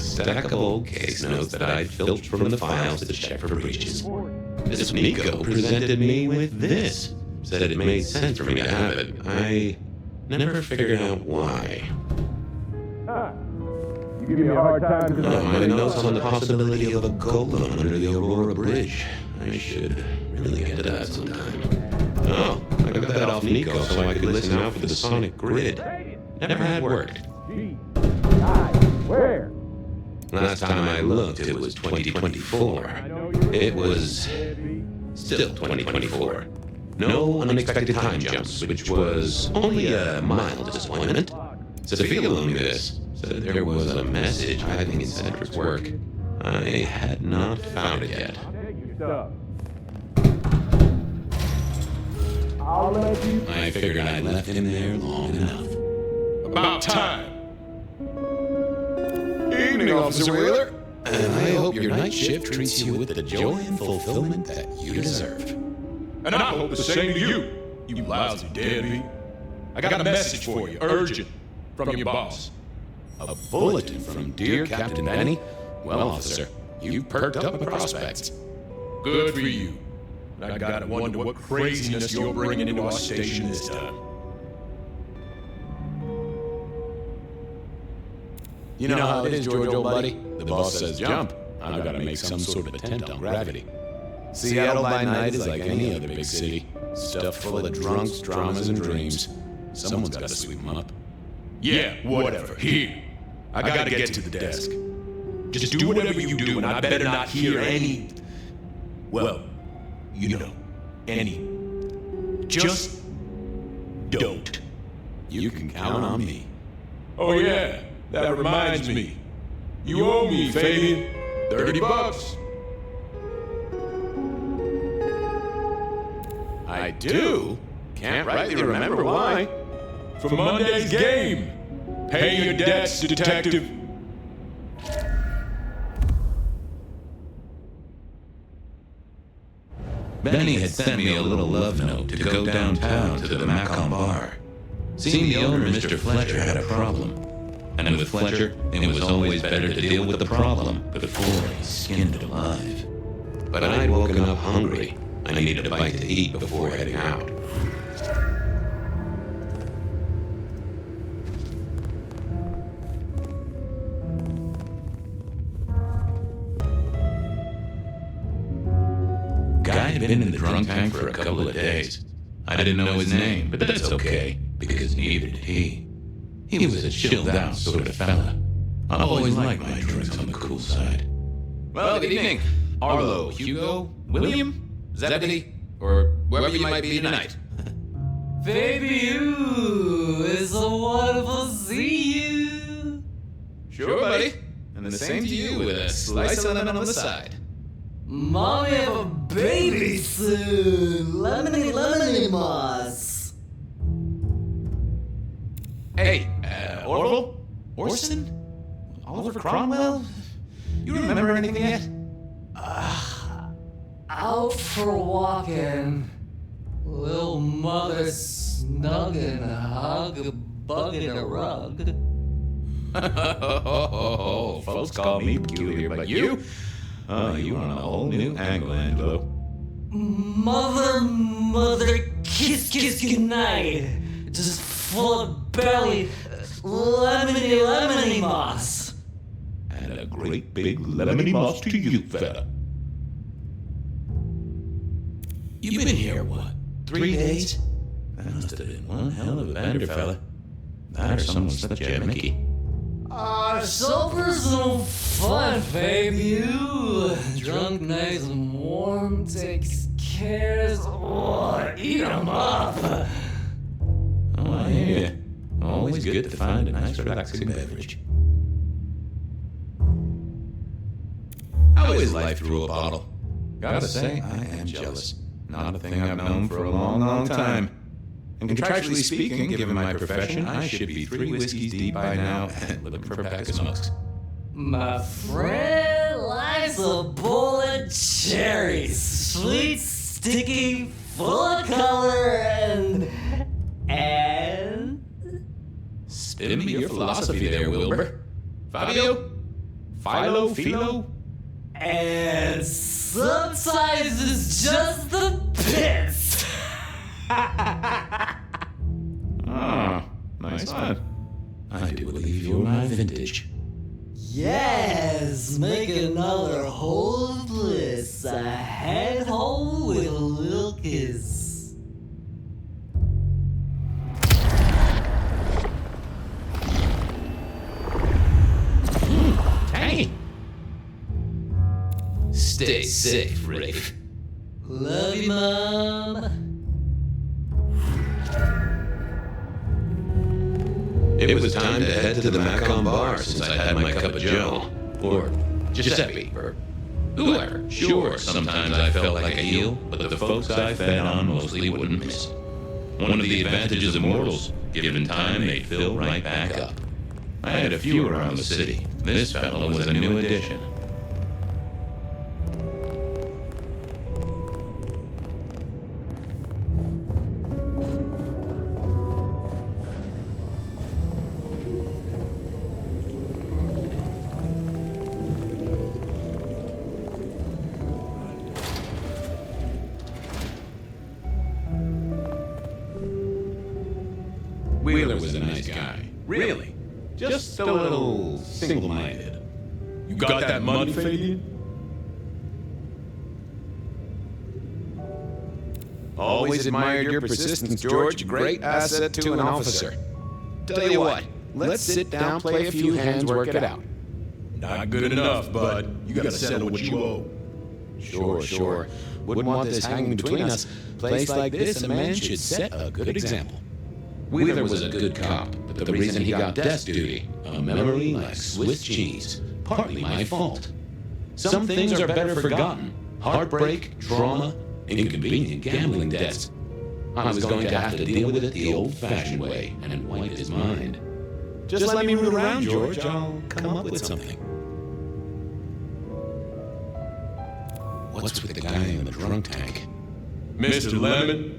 stack of old case notes that I'd filched from the files to check for breaches. This Nico presented me with this. Said it made sense for me to have it. I never figured out why. You give me a hard time because My notes on the possibility of a golem under the Aurora Bridge. I should really get to that sometime. Oh, I got that off Nico so I could listen out for the sonic grid. Never had worked. Where? Last time I looked, it was 2024. It was still 2024. No unexpected time jumps, which was only a mild disappointment. Sophia loaned me this. Said there was a message hiding in Cedric's work. I had not found it yet. I'll let you. I figured I left him there long enough. About time. Evening, Officer Wheeler. And I hope your night shift treats you with the joy and fulfillment that you deserve. And I hope the same to you, you lousy deadbeat. I got a message for you, urgent, from your boss. A bulletin from dear Captain Benny? Well, officer, you've perked up my prospects. Good for you. But I gotta wonder what craziness you're bringing into our station this time. You know how it is, George, old buddy? The boss says jump. I've got to make some sort of attempt on gravity. Seattle by night is like any other big city. Stuffed full of drunks, dramas, and dreams. Someone's got to sweep them up. Yeah, whatever. Here. I gotta get to the desk. Just do whatever you do, and I better not hear any... Well, you know, any. Just don't. You can count on me. Oh yeah, that reminds me. You owe me, Fabian. $30. I do? Can't rightly remember why. For Monday's game. Pay your debts, detective. Benny had sent me a little love note to go downtown to the Macon bar. Seeing the owner, Mr. Fletcher, had a problem. And with Fletcher, it was always better to deal with the problem before he skinned it alive. But I'd woken up hungry. I needed a bite to eat before heading out. Guy had been in the drunk tank for a couple of days. I didn't know his name, but that's okay, because neither did he. He was a chilled-out sort of fella. I've always liked my drinks on the cool side. Well, good evening. Arlo, Hugo, William, Zebedee, or wherever you might be tonight. Baby, you, it's so wonderful to see you. Sure, buddy. And the same to you with a slice of lemon on the side. Mommy have a baby soon. Lemony moss. Hey, Orville? Orson? Oliver Cromwell? You remember anything yet? Out for walking. Little mother snuggin', hug-a-buggin' a rug. Folks call me peculiar, but you? Oh, you on a whole new angle, Angelo. Mother, kiss goodnight. Just full of belly, lemony moss. And a great big lemony moss to you, fella. You've been here, what, 3 days? That must have been one hell of a bender, fella. That or someone slipped you a Mickey. Supper's no fun, baby. You drunk, nice and warm, takes cares. Oh, eat 'em up. Oh, I hear you. Always good to find a nice relaxing beverage. How is life through a bottle? Gotta say, I am jealous. Not a thing I've known for a long, long time. And contractually speaking, given my profession, I should be 3 whiskeys deep by now and looking for a pack of smokes. My friend likes a bowl of cherries. Sweet, sticky, full of color, and... Spin me your philosophy there, Wilbur. Fabio? Philo? And sometimes it's just the pits. Ah, nice one. I do believe you're my vintage. Yes, make another hole of bliss, a head hole with a little kiss. Tangy. Stay safe, Rafe. Love you, Mom. It was time to head to the Macon bar since I had my cup of Joe. Or Giuseppe, or whoever. Sure, sometimes I felt like a heel, but the folks I fed on mostly wouldn't miss. One of the advantages of mortals, given time, they'd fill right back up. I had a few around the city. This fellow was a new addition. Wheeler was a nice guy. Really? Just a little single-minded. You got that money, Fabian? Always admired your persistence, George. Great asset to an officer. Tell you what, let's sit down, play a few hands, work it out. Not good enough, bud. You gotta settle what you owe. Sure. Wouldn't want this hanging between us. Place like this, a man should set a good example. Wheeler was a good cop, but the reason he got desk duty, a memory like Swiss cheese, partly my fault. Some things are better forgotten. Heartbreak, trauma, inconvenient gambling debts. I was going to have to deal with it the old-fashioned way and wipe his mind. Just let me root around, George. I'll come up with something. What's with the guy in the drunk tank? Mr. Lemon?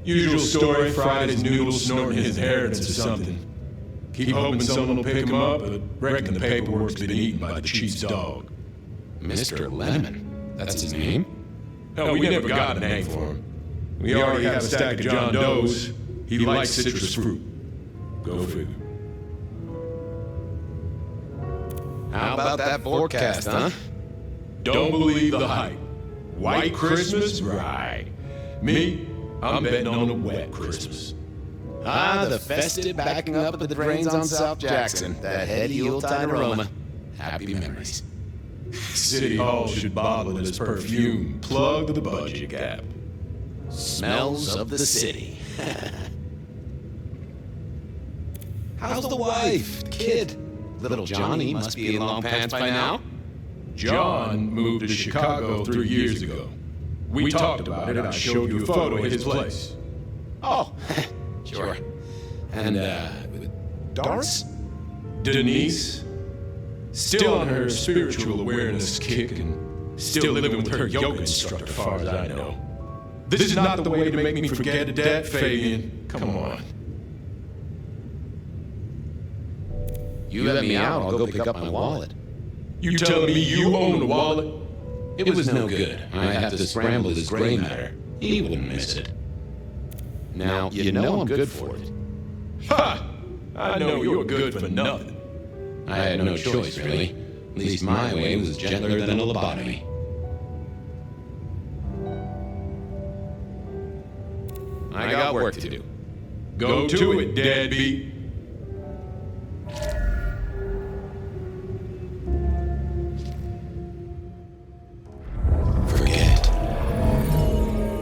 Usual story, fried his noodles, snorting his inheritance or something. Keep hoping someone will pick him up, but reckon the paperwork's been eaten by the chief's dog. Mr. Lemon? That's his name? No, we never got a name for him. We already have a stack of John Doe's. He likes citrus fruit. Go figure. How about that forecast, huh? Don't believe the hype. White Christmas? Right. Me? I'm betting on a wet Christmas. The festive backing up of the drains on South Jackson. That heady Yuletide aroma. Happy memories. City Hall should bottle it as perfume. Plug the budget gap. Smells of the city. How's the wife, kid? Little Johnny must be in long pants by now. John moved to Chicago 3 years ago. We talked about it. I showed you a photo of his place. Oh, sure. And, Doris? Denise? Still on her spiritual awareness kick and still living with her yoga instructor, as far as I know. This is not the way to make me forget a debt, Fabian. Come on. You let me out, I'll go pick up my wallet. You telling me you own the wallet? It was no good. I'd have to scramble his gray matter. He wouldn't miss it. Now, you know I'm good for it. Ha! I know you're good for nothing. I had no choice, really. At least my way was gentler than a lobotomy. I got work to do. Go to it, deadbeat.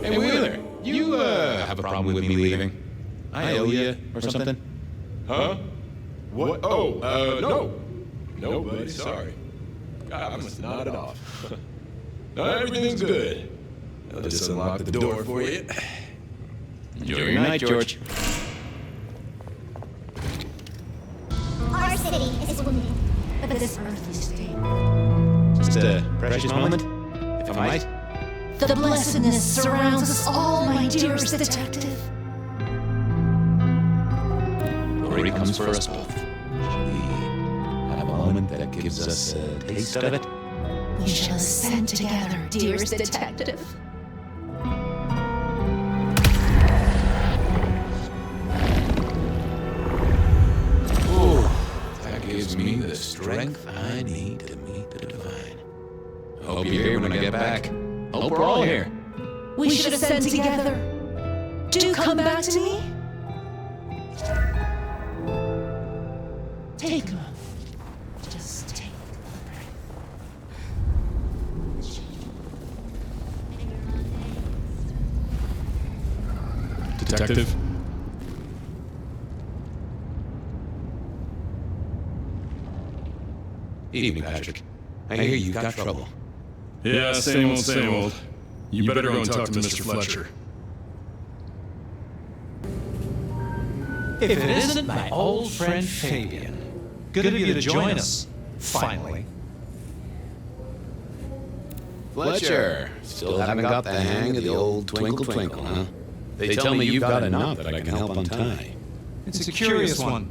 Hey, Wheeler, you, have a problem with me leaving? I owe you, or something? Huh? What? Oh, no. No, buddy, sorry. God, I must have nodded off. No, everything's good. I'll just unlock the door for you. Enjoy your night, George. Our city is wounded, but this earthly state. Just a precious moment, if I might. The blessedness surrounds us all, my dearest detective. Glory comes for us both. Shall we have a moment that gives us a taste of it? We shall ascend together, dearest detective. Ooh, that gives me the strength I need to meet the divine. Hope you're here when I get back. Hope we're all here. We should ascend together. Do come back to me. Take a just take a breath. Detective? Evening, Patrick. I hear you've got trouble. Yeah, same old, same old. You better go and talk to Mr. Fletcher. If it isn't my old friend Fabian. Good of you to join us, finally. Fletcher, still haven't got the hang of the old twinkle twinkle, huh? They tell me you've got a knot that I can help untie. It's a curious one.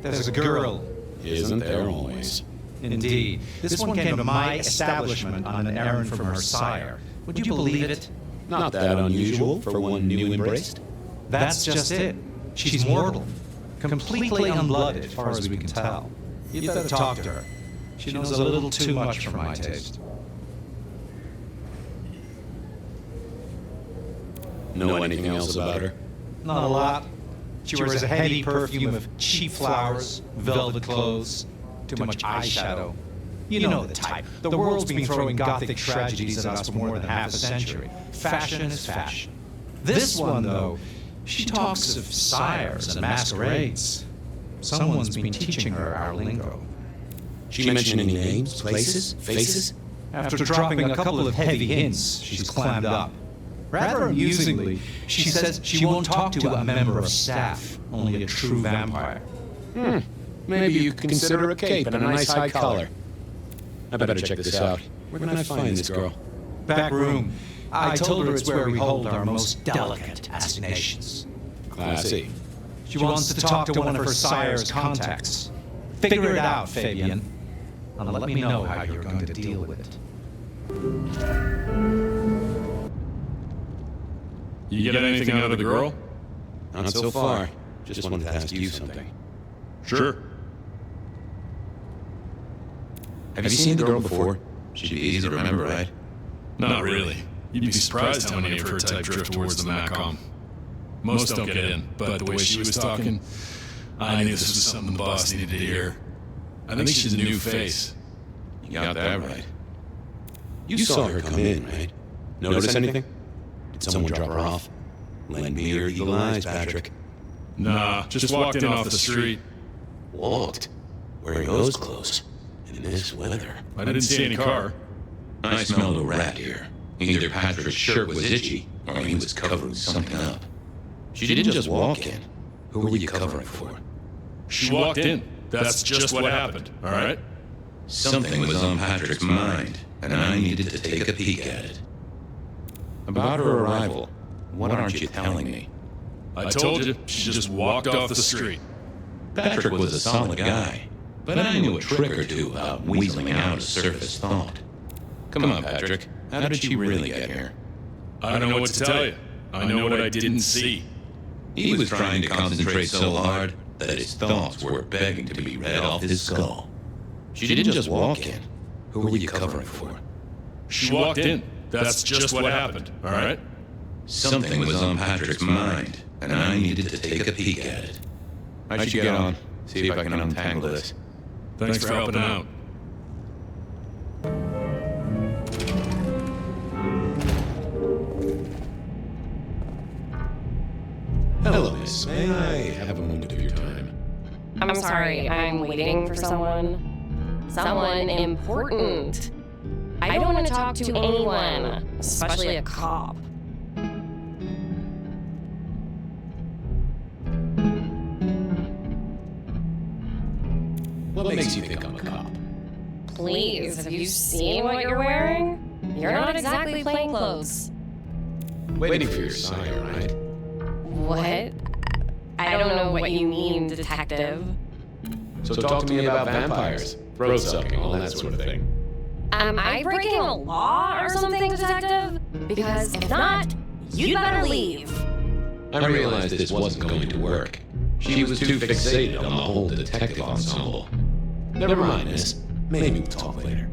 There's a girl. Isn't there always? Indeed. This one came to my establishment on an errand from her sire. Would you believe it? Not that unusual for one new embraced. That's just it. She's mortal. Completely unblooded, as far as we can tell. You'd better talk to her. She knows a little too much for my taste. Know anything else about her? Not a lot. She wears a heavy perfume of cheap flowers, velvet clothes, too much eyeshadow. You know the type. The world's been throwing gothic tragedies at us for more than half a century. Fashion is fashion. This one, though, she talks of sires and masquerades. Someone's been teaching her our lingo. She mentioned any names, places, faces? After dropping a couple of heavy hints, she's clammed up. Rather amusingly, she says she won't talk to a member of staff, only a true vampire. Maybe you could consider her a cape and a nice high collar. I better check this out. Where can I find this girl? Back room. I told her it's where we hold our most delicate assignations. Classy. She wants to talk to one of her sire's contacts. Figure it out, Fabian. And let me know how you're going to deal with it. You get anything out of the girl? Not so far. Just wanted to ask you something. Sure. Have you seen the girl before? She'd be easy to remember, right? Not really. You'd be surprised how many of her type drift towards the Macom. Most don't get in, but the way she was talking, I knew this was something the boss needed to hear. I think she's a new face. You got that right. You saw her come in, right? Notice anything? Did someone drop her off? Lend me your eagle eyes, Patrick. Nah, just walked in off the street. Walked? Wearing those clothes? In this weather? I didn't see any car. I smelled a rat here. Either Patrick's shirt was itchy, or he was covering something up. She didn't just walk in. Who were you covering for? She walked in. That's just what happened, all right? Something was on Patrick's mind, and I needed to take a peek at it. About her arrival, what aren't you telling me? I told you, she just walked off the street. Patrick was a solid guy, but I knew a trick or two about weaseling out a surface thought. Come on, Patrick. How did she really get here? I don't know what to tell you. I know what I didn't see. He was trying to concentrate so hard that his thoughts were begging to be read off his skull. She didn't just walk in. Who were you covering for? She walked in. That's just what happened, all right? Something was on Patrick's mind, and I needed to take a peek at it. I should get on, see if I can untangle this. Thanks for helping out. Hello, miss. May I have a moment of your time? I'm sorry, I'm waiting for someone. Someone important. I don't want to talk to anyone, especially a cop. What makes you think I'm a cop? Please, have you seen what you're wearing? You're not exactly plainclothes. Waiting for your sire, right? What? I don't know what you mean, detective. So talk to me about vampires. throat sucking, all that sort of thing. Am I breaking a law or something, Detective? Because if not, you'd better leave. I realized this wasn't going to work. She was too fixated on the whole detective ensemble. Never mind, miss. Maybe we'll talk later.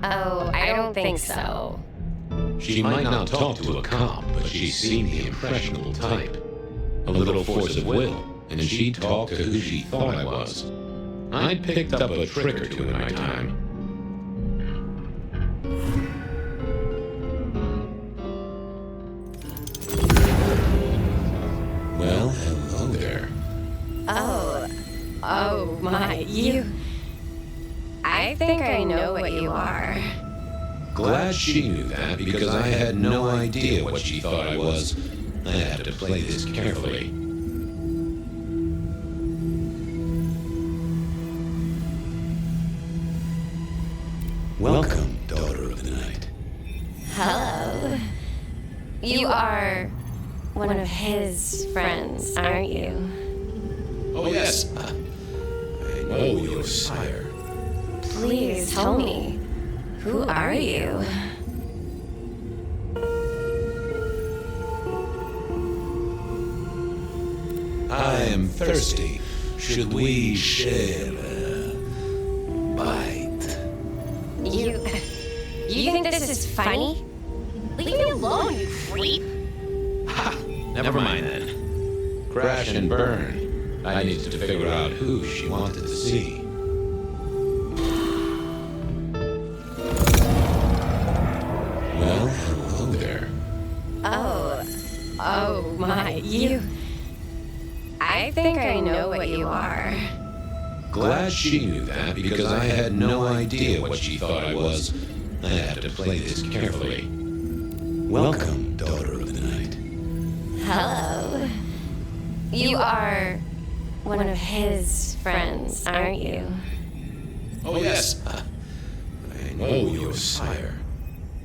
Oh, I don't think so. She might not talk to a cop, but she seemed the impressionable type. A little force of will, and she talked to who she thought I was. I'd picked up a trick or two in my time. Well, hello there. Oh my, you... I think I know what you are. Glad she knew that, because I had no idea what she thought I was. I have to play this carefully. Welcome, daughter of the night. Hello. You are one of his friends, aren't you? Oh, yes. I know your sire. Please tell me, who are you? I am thirsty. Should we share a bite? You think this is funny? Leave me alone, you creep. Ha! Never mind then. Crash and burn. I needed to figure out who she wanted to see. Well, hello there. Oh my, you... I think I know what you are. Glad she knew that, because I had no idea what she thought I was. I have to play this carefully. Welcome, daughter of the night. Hello. You are one of his friends, aren't you? Oh, yes. I know your sire.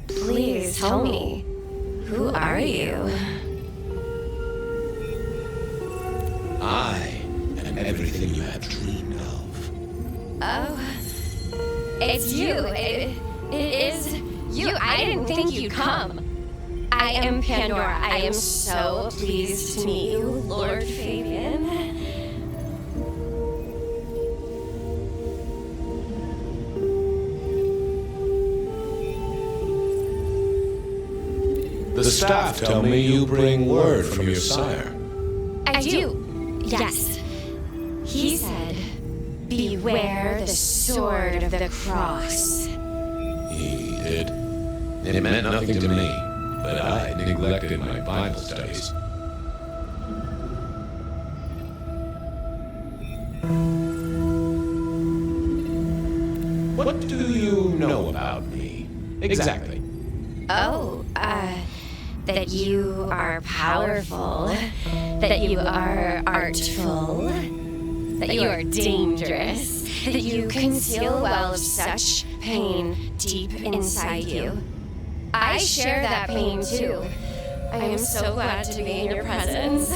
Please tell me, who are you? I am everything you have dreamed of. Oh, it's you. It is you. I didn't think you'd come. I am Pandora. I am so pleased to meet you, Lord Fabian. The staff tell me you bring word from your sire. I do. Yes. He said, beware the sword of the cross. He did. It meant nothing to me, but I neglected my Bible studies. What do you know about me? Exactly. Oh, that you are powerful, that you are artful, that you are dangerous, that you conceal a well of such pain deep inside you. I share that pain too. I am so glad to be in your presence.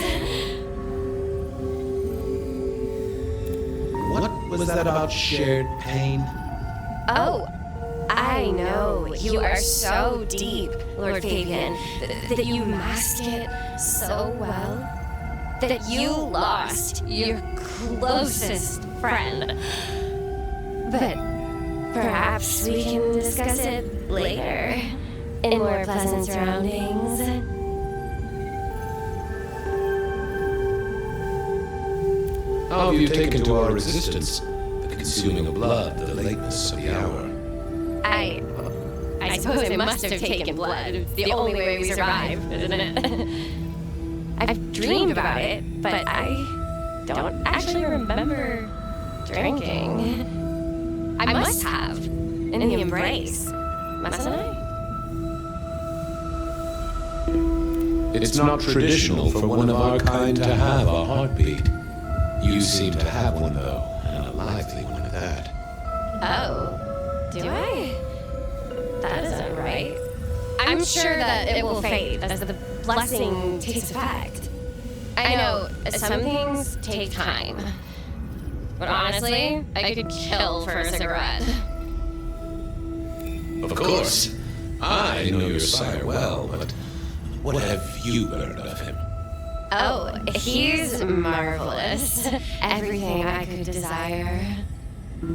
What was that about shared pain? Oh, I know. You are so deep, Lord Fabian, that you mask it so well, that you lost your closest friend. But perhaps we can discuss it later, in more pleasant surroundings. How have you taken to our resistance? The consuming of blood, the lateness of the hour. I suppose it must have taken blood. The only way we survive, isn't it? I've dreamed about it, but I don't actually remember drinking. I must have, in the embrace, mustn't I? It's not traditional for one of our kind to have a heartbeat. You seem to have one, though, and a lively one at that. Oh, do I? That isn't right. I'm sure that it will fade as the blessing takes effect. I know some things take time. But honestly, I could kill for a cigarette. Of course. I know your sire well, but what have you learned of him? Oh, he's marvelous. Everything I could desire.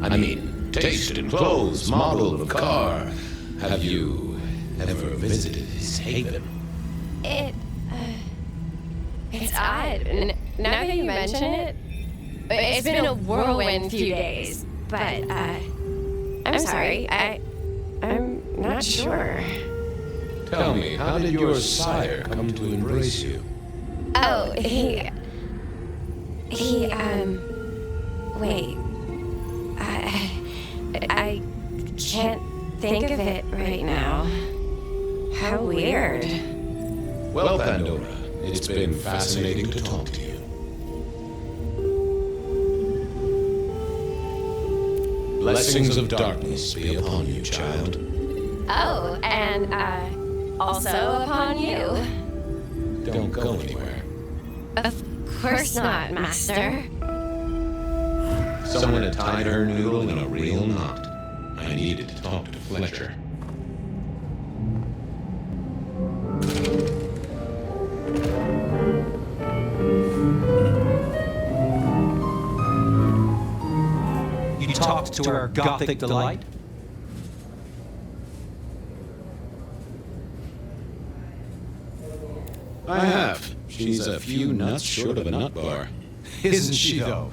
I mean, taste in clothes, model of car. Have you ever visited his haven? It's odd. Now that you mention it, it's been a whirlwind few days. But, I'm sorry, I'm not sure. Tell me, how did your sire come to embrace you? Oh, wait. I can't think of it right now. How weird. Well, Pandora, it's been fascinating to talk to you. Blessings of darkness be upon you, child. Oh, and, also upon you. Don't go anywhere. Of course not, Master. Someone had tied her noodle in a real knot. I needed to talk to Fletcher. You talked to our gothic delight? I have. She's a few nuts short of a nut bar. Isn't she, though?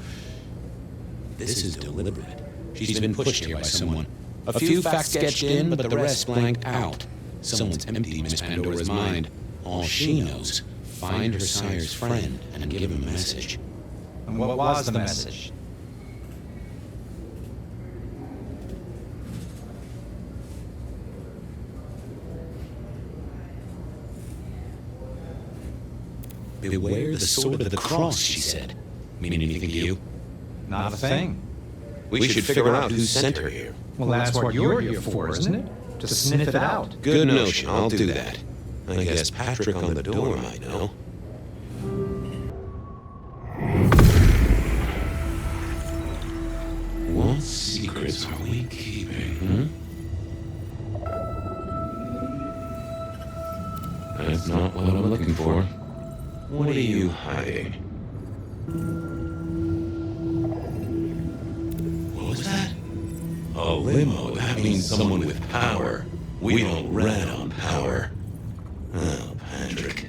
This is deliberate. She's been pushed here by someone. A few facts sketched in, but the rest blanked out. Someone's emptied Miss Pandora's mind. All she knows, find her sire's friend and give him a message. And what was the message? Beware the sword of the cross, she said. Mean anything to you? Not a thing. We should figure out who sent her here. Well, that's what you're here for, isn't it? To sniff it out. Good notion, I'll do that. I guess Patrick on the door might know. What secrets are we keeping, That's not what I'm looking for. What are you hiding? What was that? A limo. That means someone with power. We don't run on power. Oh, Patrick.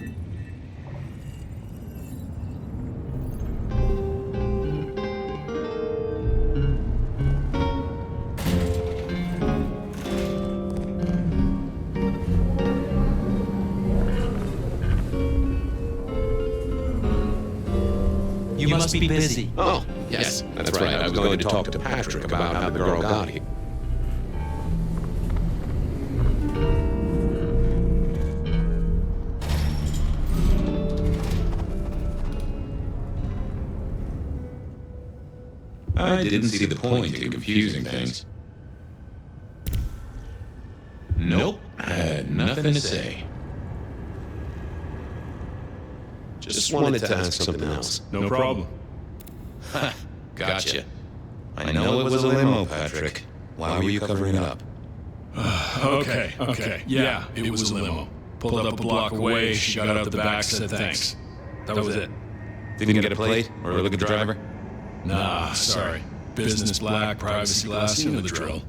You must be busy. Oh, yes, that's right. I was going to talk to Patrick about how the girl got here. I didn't see the point in confusing things. Nope, I had nothing to say. Just wanted to ask something else. No problem. Ha, gotcha. I know it was a limo, Patrick. Why were you covering it up? Okay. Yeah, it was a limo. Pulled up a block away, she got out the back, said thanks. That was it. Didn't get a plate or look at the driver? Nah, sorry. Business black, privacy glass, you know the drill.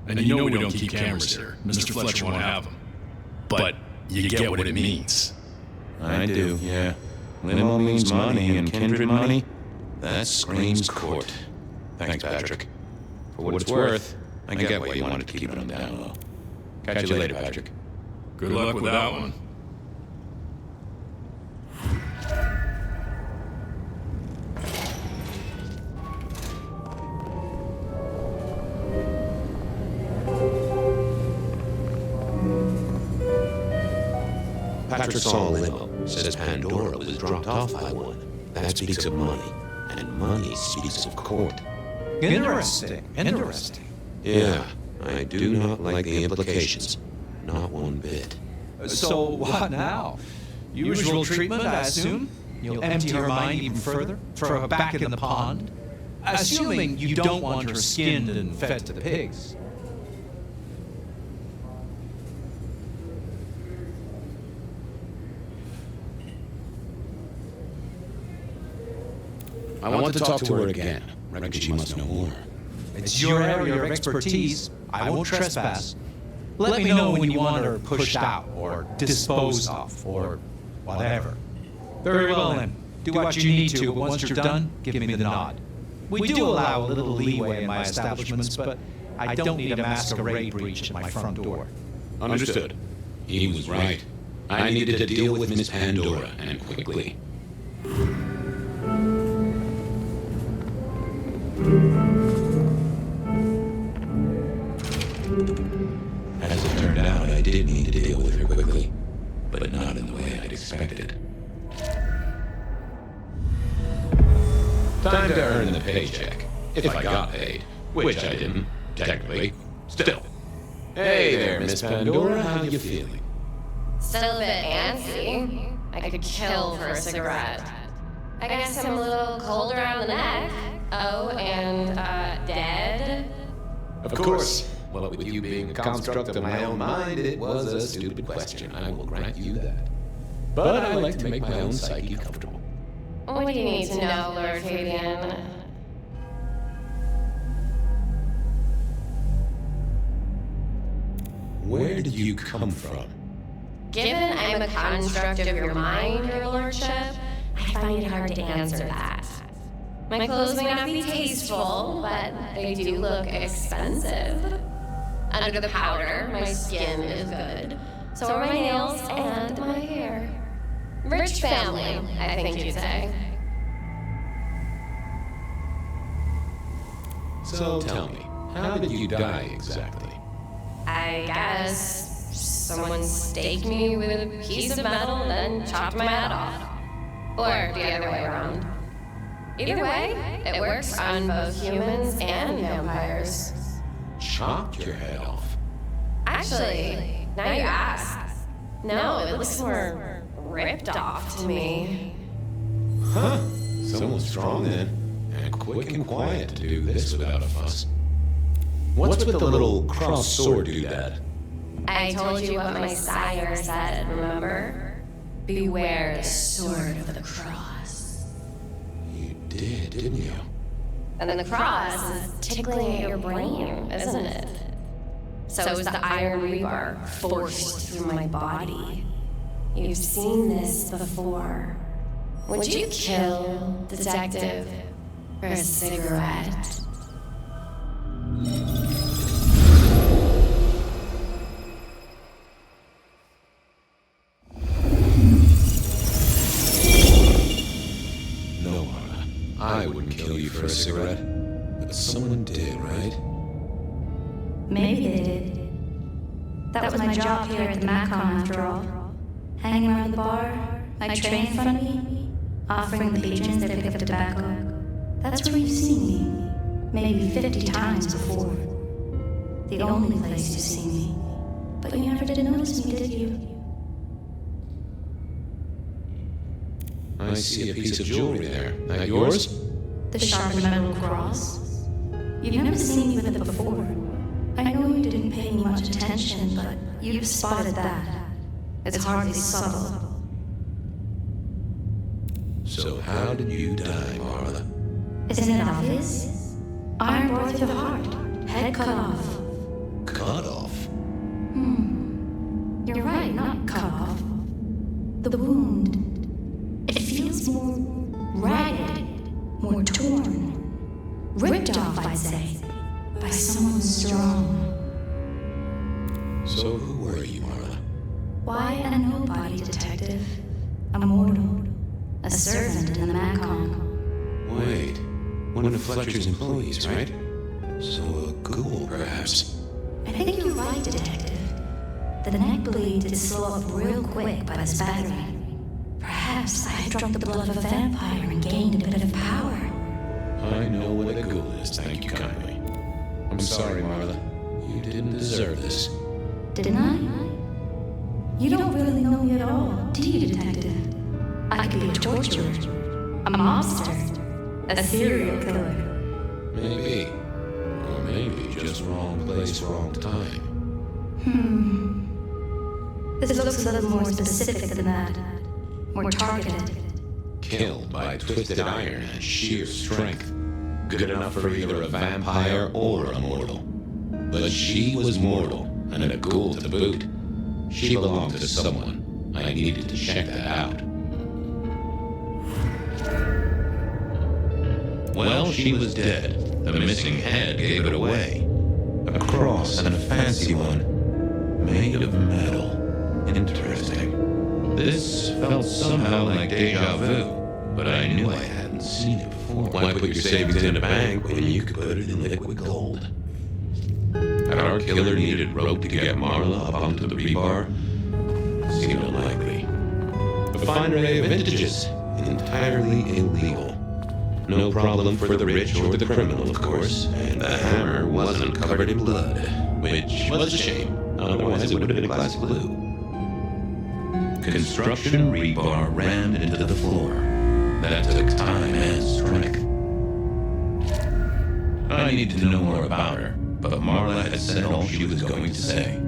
And you know we don't keep cameras here. Mr. Fletcher won't have them. But you get what it means. I do, yeah. Limo means money and kindred money. That screams court. Thanks, Patrick. For what it's worth, I get why you wanted to keep it on down low. Catch you later, Patrick. Good luck with that one. Patrick saw a limo. Says Pandora was dropped off by one. That speaks of money. And money speaks of court. Interesting. Yeah, I do not like the implications. Not one bit. So what now? Usual treatment, I assume? You'll empty her mind even further? Throw her back in the pond? Assuming you don't want her skinned and fed to the pigs. I want to talk to her again. Reckon she must know more. It's your area of expertise. I won't trespass. Let me know when you want her pushed out, or disposed of, or whatever. Very well then. Do what you need to, but once you're done, give me the nod. We do allow a little leeway in my establishments, but I don't need a masquerade breach at my front door. Understood. He was right. I needed to deal with Miss Pandora, and quickly. As it turned out, I did need to deal with her quickly, but not in the way I'd expected. Time to earn the paycheck. If I got paid, which I didn't, technically. Still. Hey there, Miss Pandora, how you feeling? Still a bit antsy. I could kill for a cigarette. I guess I'm a little cold around the neck. Oh, and, dead? Of course. Well, with you being a construct of my own mind, it was a stupid question. I will grant you that. But I like to make my own psyche comfortable. What do you need to know, Lord Fabian? Where did you come from? Given I'm a construct of your mind, your lordship, I find it hard to answer that. My clothes may not be tasteful, but they do look expensive. Under the powder, my skin is good. So are my nails and my hair. Rich family, I think you'd say. So tell me, how did you die exactly? I guess someone staked me with a piece of metal and then chopped my head off. Or the other way around. Either way, it works on both humans and vampires. Chopped your head off? Actually, now you ask. No, it looks more ripped off to me. Huh. Someone strong then. And quick and quiet to do this without a fuss. What's with the little cross sword doodad? I told you what my sire said, remember? Beware the sword of the cross. You did, didn't you? And then the cross is tickling at your brain, isn't it? So is the iron rebar forced through my body. You've seen this before. Would you kill, detective, for a cigarette? No, Marla. I wouldn't kill you for a cigarette. But someone did, right? Maybe they did. That was my job here at the Macon, after all. Hanging around the bar, my tray in front of me, offering the patrons their pick of tobacco. That's where you've seen me. Maybe 50 times before. The only place you've seen me. But you never did notice me, did you? I see a piece of jewelry there. That yours? The sharpened metal cross. You've never seen me with it before. I know you didn't pay me much attention, but you've spotted that. It's hardly subtle. So how did you die, Marla? Isn't it obvious? Iron bore through the heart, head cut off. Cut off? You're right, not cut off. The wound, it feels more ragged, more torn. Ripped off, I'd say, by someone strong. So who were you, Marla? Why a nobody, detective? A mortal. A servant in the Macon. Wait, one of Fletcher's employees, right? So a ghoul, perhaps? I think you're right, detective. The neck bleed did slow up real quick by this battery. Perhaps I had drunk the blood of a vampire and gained a bit of power. I know what a ghoul is, thank you kindly. I'm sorry, Marla. You didn't deserve this. Didn't I? You don't really know me at all, do you, detective? I could be a torturer, a mobster, a serial killer, Maybe. Or maybe just wrong place, wrong time. This looks a little more specific than that. More targeted. Killed by twisted iron and sheer strength. Good enough for either a vampire or a mortal. But she was mortal, and a ghoul to boot. She belonged to someone. I needed to check that out. Well, she was dead. The missing head gave it away. A cross and a fancy one. Made of metal. Interesting. This felt somehow like deja vu, but I knew I hadn't seen it before. Why put your savings in a bank when you could put it in liquid gold? Our killer needed rope to get Marla up onto the rebar. Seemed unlikely. A fine array of vintages, entirely illegal. No problem for the rich or the criminal, of course, and the hammer wasn't covered in blood, which was a shame. Otherwise, it would have been a classic glue. Construction rebar rammed into the floor. That took time and strength. I needed to know more about her, but Marla had said all she was going to say.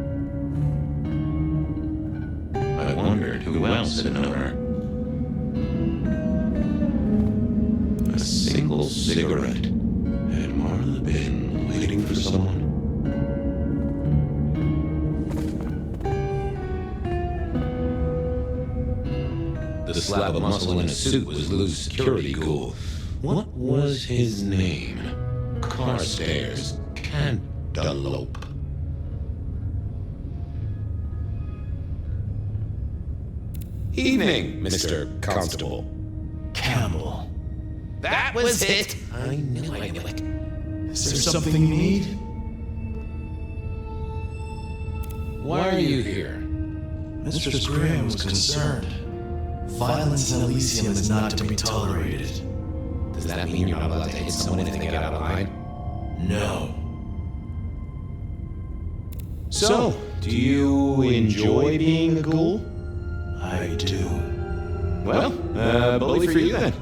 I wondered who else had known her. A single cigarette. Had Marla been waiting for someone? The slab of muscle in a suit was Lou's security ghoul. What was his name? Carstairs. Cantaloupe. Evening, Mr. Constable. Campbell. That was it! I knew it. Is there something you need? Why are you here? Mistress Graham was concerned. Violence in Elysium is not to be tolerated. Does that mean you're not allowed to hit someone if they get out of line? No. So, do you enjoy being a ghoul? I do. Well, bully for you then.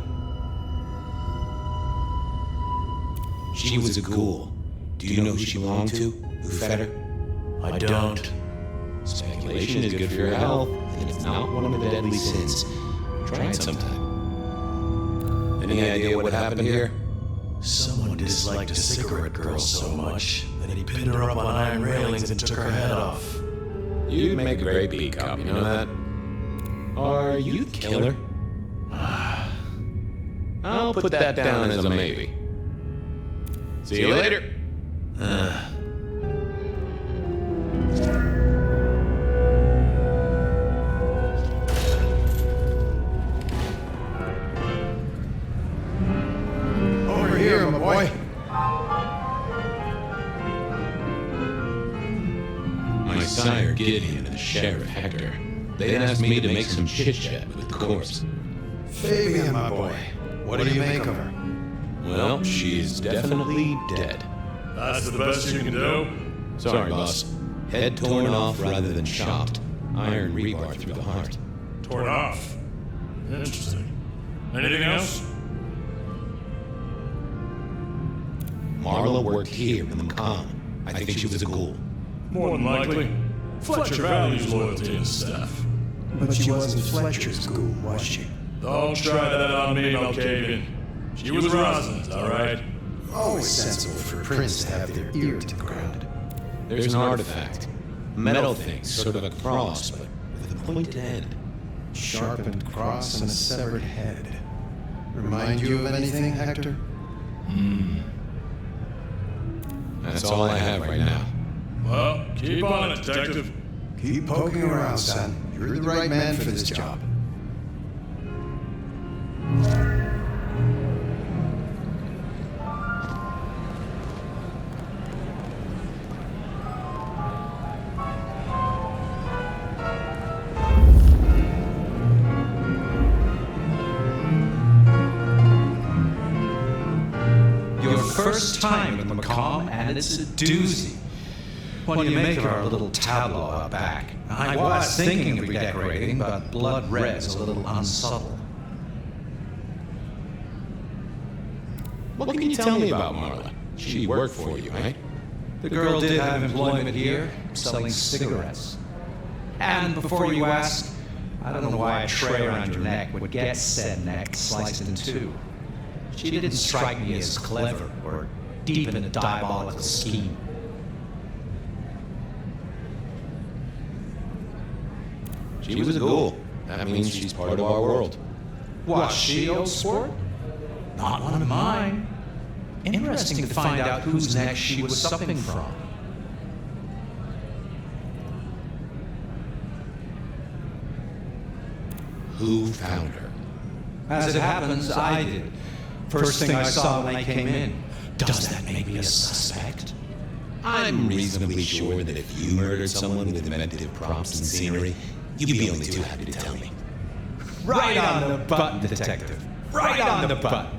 She was a ghoul. Do you know who she belonged to? Who fed her? I don't. Speculation is good for your health, and it's not one of the deadly sins. Try it sometime. Any idea what happened here? Someone disliked a cigarette girl so much that he pinned her up on iron railings and took her head off. You'd make a great beat cop, you know that? Are you the killer? I'll put that down as a maybe. See you later. Over here, my boy. My sire Gideon and the Sheriff Hector. They asked me to make some chit-chat with the corpse. Fabian, my boy. What do you make of her? Well, she's definitely dead. That's the best you can do? Sorry, boss. Head torn off rather than chopped. Iron rebar through the heart. Torn off. Interesting. Anything else? Marla worked here in the com. I think she was a ghoul. More than likely. Fletcher values loyalty in his staff. But she wasn't Fletcher's ghoul, was she? Don't try that on me, Malkavian. She was Rosalind's, all right? Always sensible for a prince to have their ear to the ground. There's an artifact. A metal thing, sort of a cross, but with a pointed end. Sharpened cross and a severed head. Remind you of anything, Hector? That's all I have right now. Well, keep on it, detective. Keep poking around, son. You're the right man for this job. First time in the Macomb, and it's a doozy. What do you make of our little tableau out back? I was thinking of redecorating, but blood red's a little unsubtle. What can you tell me about Marla? She worked for you, right? The girl did have employment here, selling cigarettes. And before you ask, I don't know why a tray around your neck would get said neck sliced in two. She didn't strike me as clever or deep in a diabolical scheme. She was a ghoul. That means she's part of our world. Was she, old sport? Not one of mine. Interesting to find out whose neck she was supping from. Who found her? As it happens, I did. First thing I saw when I came in. Does that make me a suspect? I'm reasonably sure that if you murdered someone with inventive props and scenery, you'd be only too happy to tell me. Right on the button, detective. Right on the button.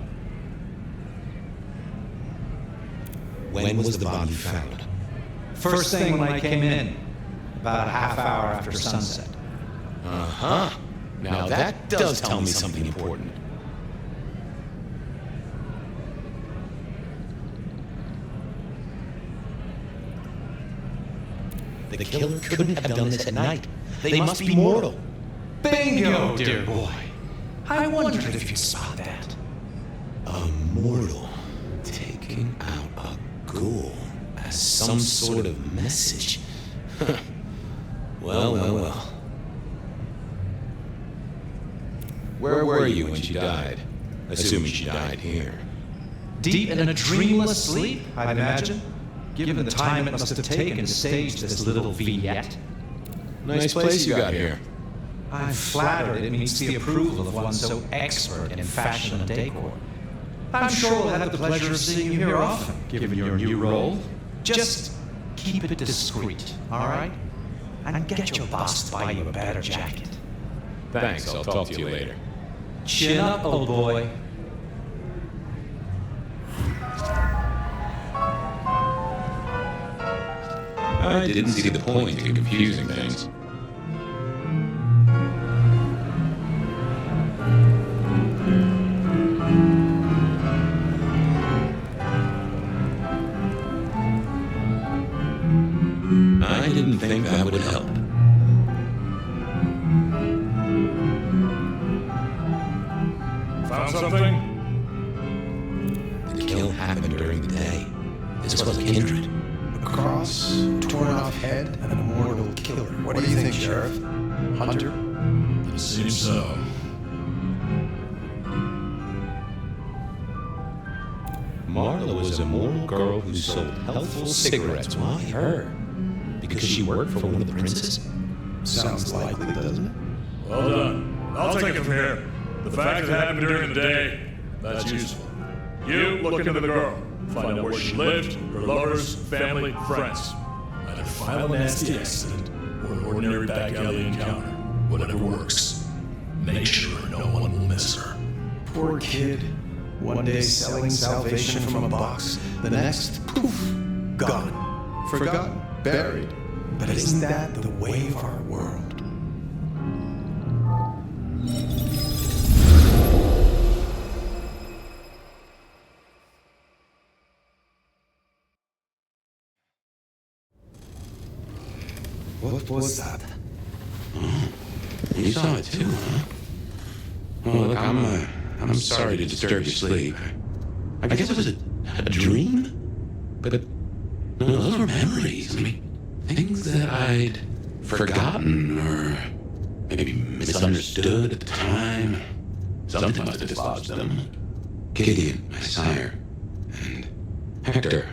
When was the body found? First thing when I came in. About a half hour after sunset. Uh-huh. Now that does tell me something important. The killer couldn't have done this at night. They must be mortal. Bingo, dear boy. I wondered if you'd spot that. A mortal taking out a ghoul as some sort of message. Well. Where were you when she died? Assuming she died here. Deep in a dreamless sleep, I'd imagine. Given the time it must have taken to stage this little vignette. Nice place you got here. I'm flattered it meets the approval of one so expert in fashion and decor. I'm sure we'll have the pleasure of seeing you here often, given your new role. Just keep it discreet, all right? And get your boss to buy you a better jacket. Thanks, I'll talk to you later. Chin up, old boy. I didn't see the point in confusing things. I didn't think that would help. Found something? The kill happened during the day. This was a kindred. A cross, torn off head, and a mortal killer. What do you think, Sheriff? Hunter? It seems so. Marla was a mortal girl who sold healthful cigarettes. Why her? Because she worked for one of the princes? Sounds likely, doesn't it? Well done. I'll take it from here. The fact that it happened during the day, that's useful. You look into the girl. Find out where she lived, her lovers, family, friends. Either file a nasty accident or an ordinary back alley encounter. Whatever works. Make sure no one will miss her. Poor kid. One day selling salvation from a box, the next, poof, gone. Forgotten, buried. But isn't that the way of our world? What was that? Oh, you saw it too, huh? Well, look, I'm sorry to disturb your sleep. I guess it was a dream? But no, those were memories. I mean, things that I'd forgotten or maybe misunderstood at the time. Something must have dislodged them. Gideon, my sire, and Hector,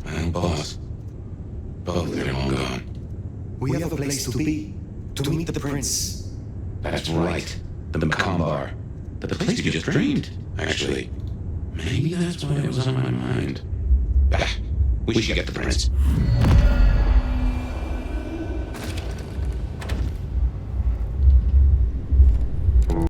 my old boss. Both of them long gone. We have a place to be, to meet the prince. That's right, the Macombar. The place you just dreamed, actually. Maybe that's why it was on my mind. We should get the prince.